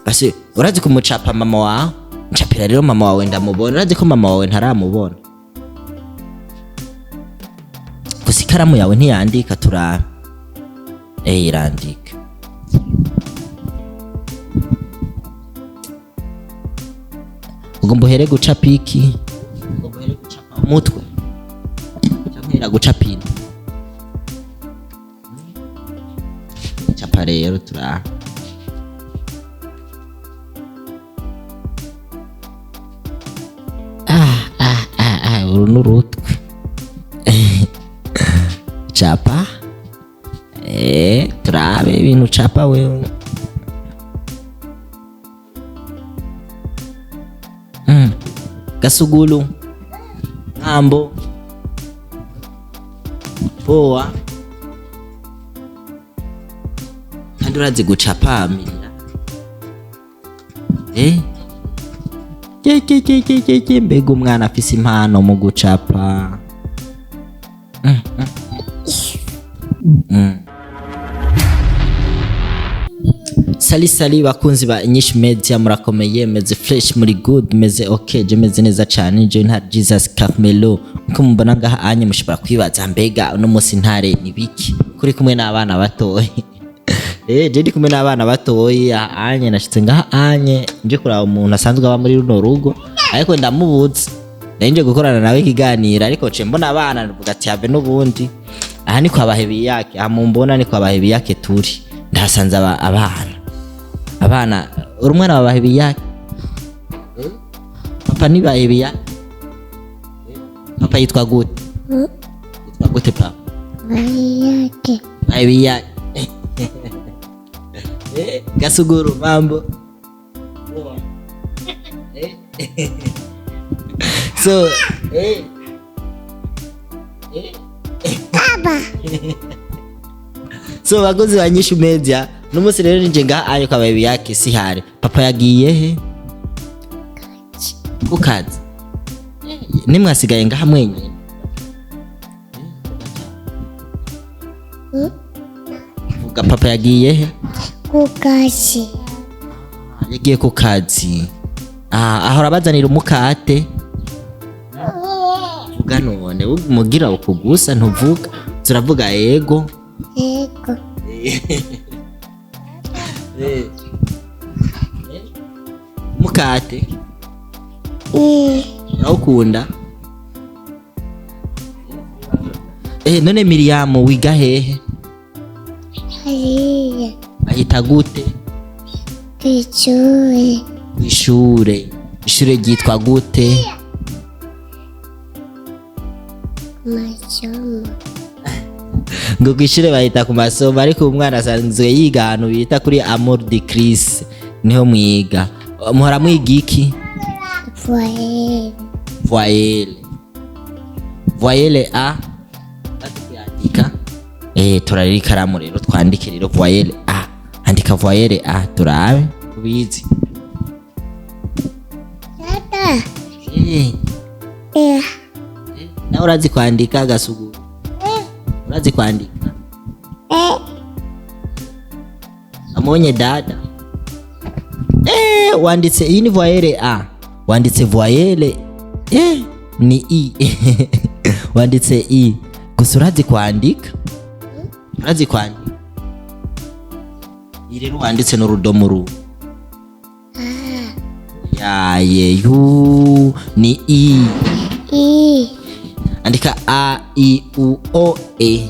basi urazi kumucapa mama wawe ncapira rero mama wawe ndamubona urazi ko mama wawe ntaramubona gusa ikaramu yawe ntiyandika turabe irandika ugomba uhere gucapa iki ugomba uhere gucapa umutwe cyangwa uhera gucapa ino capa rero turabe uru n'urutwe capa turabe ibintu capa wewe Gasugulu Ngambo Poa kandi urazi gucapa mirira mbega umwana afise impano mu gucapa Sali bakunzi ba Inyishu Media murakomeye meze fresh muri good meze okay je meze neza cyane je nta Jesus Carmelo uko mubona ngaha anye mushobora kwibaza mbega uno munsi ntare nibiki kuri kumwe n'abana batoye je ndi kumwe n'abana batoye anye nashitse ngaha anye nje kuraba umuntu asanzwe aba muri runo rugo ariko ndamubuze nje gukorana nawe ikiganira ariko ce mbona abana ndavuga ati have n'ubundi aha ni kwa bahebi yake amumbona ni kwa bahebi yake turi ndasanze abana urumwana wa bahebi yake papa ni bahebi yake papa yitwa gute yitwa gute papa bahebi yake Gasuguru mambo so baba so bagozi ba Inyishu Media n'umunsi rero nje ngaha ayo kwa baby yake sihari papa yagiye he kukazi nimwasigaye ngaha mwenye vuga papa yagiye he kukazi yagiye kukazi ahora bazanira umukate vuga none mugira ukugusa ntuvuga turavuga yego mukate ukunda none Miriam wiga hehe ahita gute ishure ryitwa gute masomo ngo kw'ishure bahita ku masomo ariko umwana asanzwe yiga ahantu bita kuri Amour de Christ niho mwiga muhora mwiga iki voyelle a atiyandika turarira ikaramu rero twandike rero voyelle a andika voyelle a turabe ubizi na urazi kwandika Gasuguru urazi kwandika amonye dada wanditse iyi ni voyelle a wanditse voyelle ni i wanditse i gusa urazi kwandika iyi rero wanditse n'urudomo ru yaye yu ni i andika a i u o e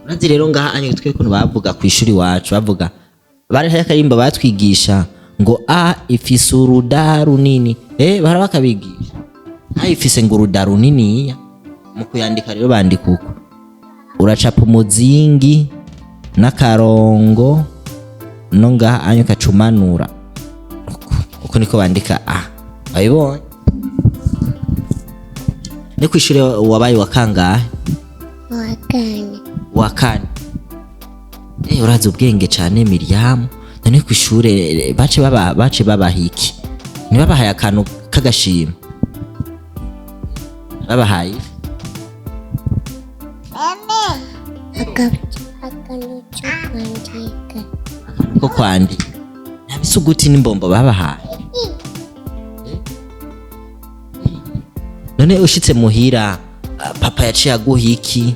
urazi rero ngaha anye twe kuno bavuga ku ishuri wacu bavuga bari hakarimba batwigisha ngo a ifise urudaru nini barabakabigisha a ifise ngo urudaru nini mu kuyandika rero bandika uko uracapa umuzingi n'akarongo no ngaha anye kacumanura uko niko bandika a ayibonye ni ku ishuri wabaye wakangahe wakane urazi ubwenge cyane Miriam none ku ishure bace babahiki ni babahaye akantu kagashima babahaye akanuco kwandika ko kwandika nta bisuguti n'imbombo babahaye. None ushitse muhira papa yaciye aguha iki?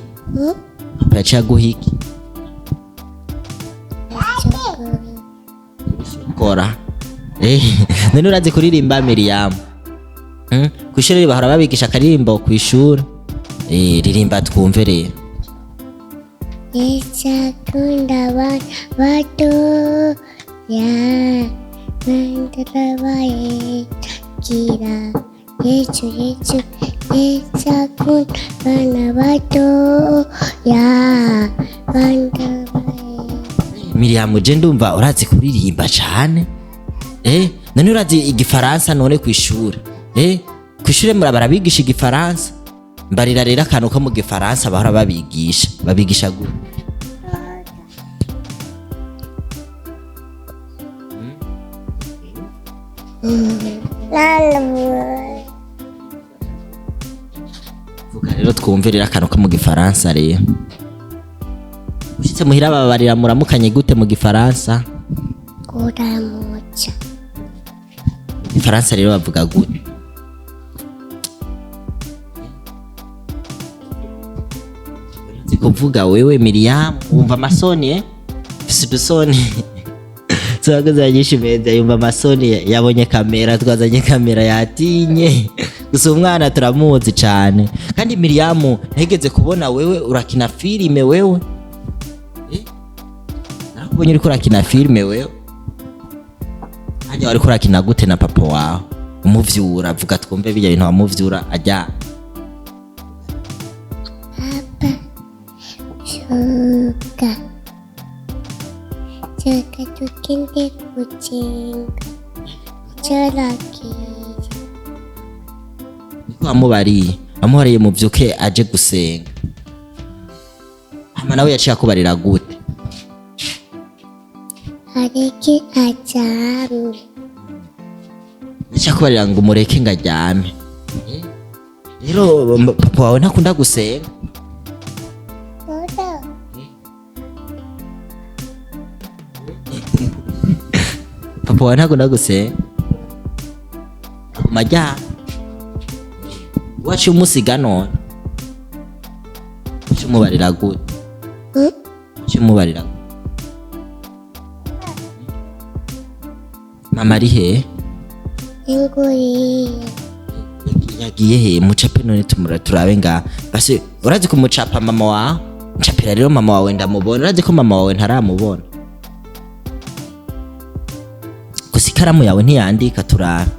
Papa yaciye aguha iki? Kora none urazi kuririmba Miriam? Kw'ishure bahora babigisha akaririmbo kw'ishure. Ririmba twumve rero. Isakunda abana bato ya nandarabaye gira Yesu isakunda abana bato ya nandarabaye. Miriam je ndumva urazi kuririmba cane. None urazi igifaransa none kw'ishure? Kw'ishure barabigisha igifaransa? Mbarira rero akantu ko mu gifaransa bahora babigisha gute? Vuga rero twumve rero akantu ko mu gifaransa rero. Ushitse muhira babarira muramukanye gute mu gifaransa? Kuramutsa. Mu gifaransa rero bavuga gute? Kuvuga wewe Miriam wumva amasoni fise udusoni twagaze nyinshi meza yumva amasoni yabonye kamera twazanye kamera yatinye gusa umwana turamuzi cyane kandi Miriam ntegeze kubona wewe urakina filime wewe nakubonye uri kurakina filime wewe hajya wari kurakina gute na papa wawe umuvyura vuga twumve bijya bintu wamuvyura ajya Jaka tukinde kujenga Charakiza niko amubariye muvyuke aje gusenga. Hama nawe yaciye akubarira gute? Areke ajame. Yaciye akubarira ngo mureke ngajyame. Rero papa wawe ntakunda gusenga? Papa wawe ntakunda gusenga? Majya waciye umusiga none? Waciye umubarira gute? Waciye umubarira gute? Mama ari he? Inguriye. Yagiye he? Mucape none turabe nga. Basi urazi kumucapa mama wawe? Ncapira rero mama wawe ndamubona. Urazi ko mama wawe ntaramubona? Gusa ikaramu yawe ntiyandika turabe.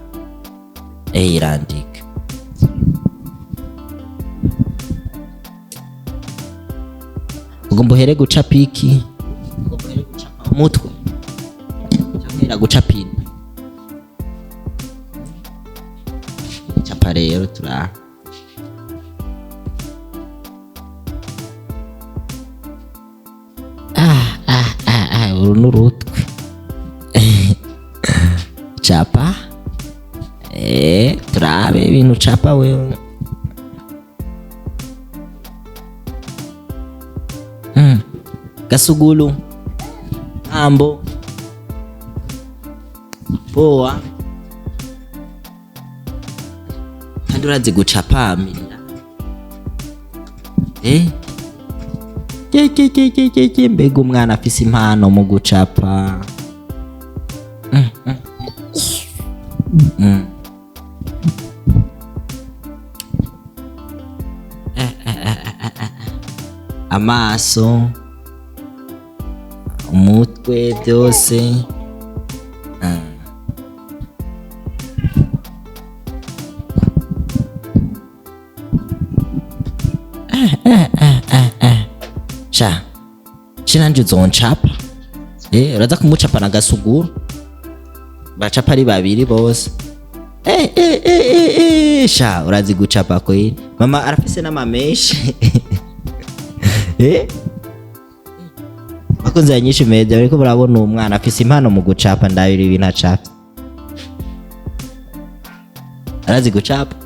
Irandika. Ugomba uhere gucapa iki? Ugomba uhere gucapa umutwe? Cyangwa gucapa ino? Capa rero turabe. Uru n'urutwe. Capa turabe ibintu capa wewe. Gasugulu Ambo Poa kandi urazi gucapa Miriam? Mbega umwana afise impano mu gucapa. Amaso umutwe byose nanje uzoncapa uraza kumucapa na Gasuguru bacapa ari babiri bose. Urazi gucapa kweli mama arafise n'amameshi. Bakunze yanyishe media ariko murabona umwana afise impano mu gucapa ndabira ibintu acapa. Arazi gucapa.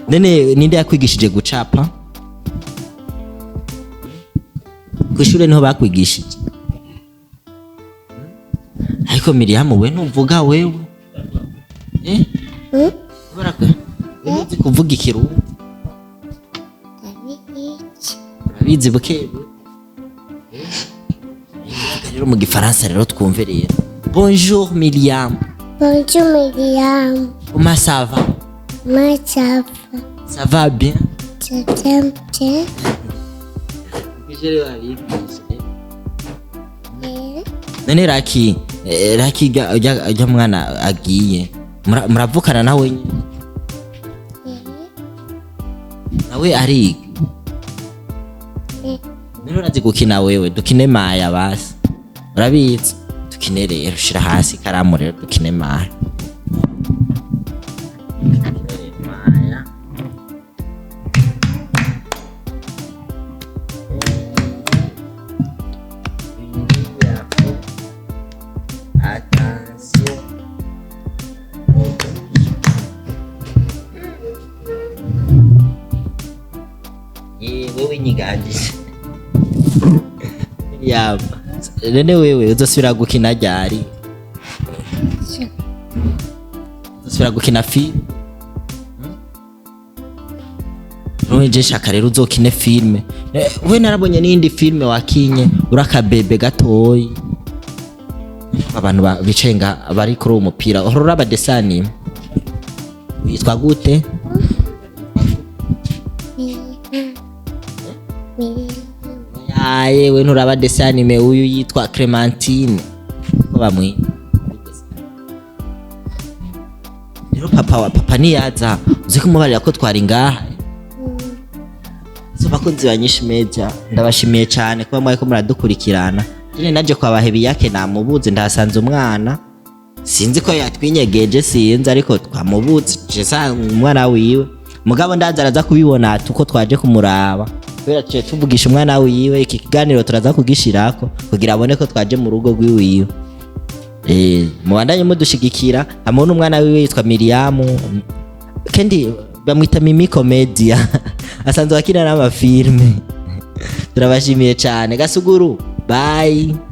Nene ninde yakwigishije gucapa? kw'ishure niho bakwigishije ariko Miriam we ntuvuga wewe baraka uzi kuvuga ikirundi urabizi buke rero mu gifaransa rero twumve rero bonjour Miriam. Bonjour Myriam. Comment ça va? Moi ça va. Ça va bien? Je t'aime bien. None Raki ujya mwana agiye muravukana nawe nyine nawe ariga none urazi gukina wewe dukine maya basi urabizi dukine rero shira hasi ikaramu rero dukine maya wewe nyigangije yaba none wewe uzosubira gukina ryari uzosubira gukina film none shaka rero uzokine filme we narabonye n'indi filme wakinye urakabebe gatoyi abantu bicaye nga bari kuri uwo mupira horora abadesani witwa gute yewe nturaba desanime uyu yitwa Clementine ko bamwe rero papa niyaza uzi kumubarira ko twari ngaha so bakunzi banyinshi media ndabashimiye cyane kuba mwaye ko muradukurikirana nyine naje kwabahebi yake namubuze ndasanze umwana sinzi ko yatwinyegeje sinzi ariko twamubuze je umwana wiwe mugabo ndazaraza kubibona tuko twaje kumuraba kubera cyo tuvugisha umwana wiwe iki kiganiro turaza kugishirako kugira abone ko twaje mu rugo rwiwiwe mubandanye mudushigikira hamwe n'umwana wiwe yitwa Miriam kandi bamwita Mimi Comedia asanzwe akina n'amafilme turabashimiye cyane gasuguru bye.